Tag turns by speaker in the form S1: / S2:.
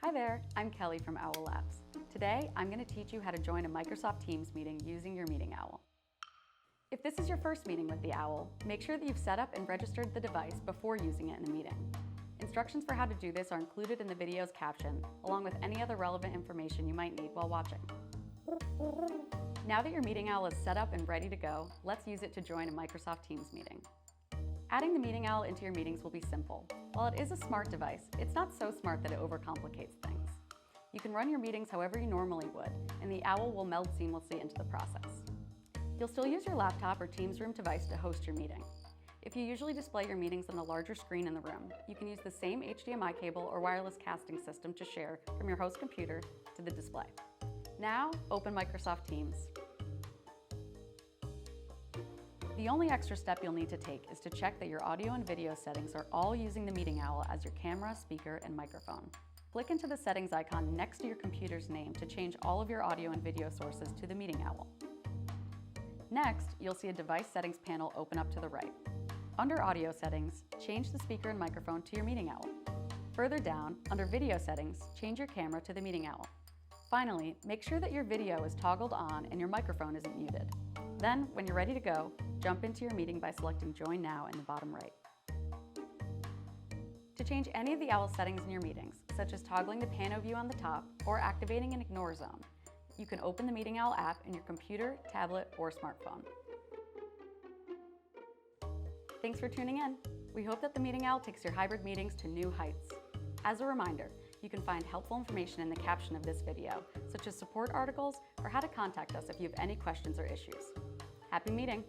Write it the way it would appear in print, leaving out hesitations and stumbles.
S1: Hi there, I'm Kelly from Owl Labs. Today, I'm going to teach you how to join a Microsoft Teams meeting using your Meeting Owl. If this is your first meeting with the Owl, make sure that you've set up and registered the device before using it in the meeting. Instructions for how to do this are included in the video's caption, along with any other relevant information you might need while watching. Now that your Meeting Owl is set up and ready to go, let's use it to join a Microsoft Teams meeting. Adding the Meeting Owl into your meetings will be simple. While it is a smart device, it's not so smart that it overcomplicates things. You can run your meetings however you normally would, and the Owl will meld seamlessly into the process. You'll still use your laptop or Teams Room device to host your meeting. If you usually display your meetings on a larger screen in the room, you can use the same HDMI cable or wireless casting system to share from your host computer to the display. Now, open Microsoft Teams. The only extra step you'll need to take is to check that your audio and video settings are all using the Meeting Owl as your camera, speaker, and microphone. Click into the settings icon next to your computer's name to change all of your audio and video sources to the Meeting Owl. Next, you'll see a device settings panel open up to the right. Under audio settings, change the speaker and microphone to your Meeting Owl. Further down, under video settings, change your camera to the Meeting Owl. Finally, make sure that your video is toggled on and your microphone isn't muted. Then, when you're ready to go, jump into your meeting by selecting Join Now in the bottom right. To change any of the Owl settings in your meetings, such as toggling the pano view on the top or activating an ignore zone, you can open the Meeting Owl app in your computer, tablet, or smartphone. Thanks for tuning in. We hope that the Meeting Owl takes your hybrid meetings to new heights. As a reminder, you can find helpful information in the caption of this video, such as support articles or how to contact us if you have any questions or issues. Happy meeting!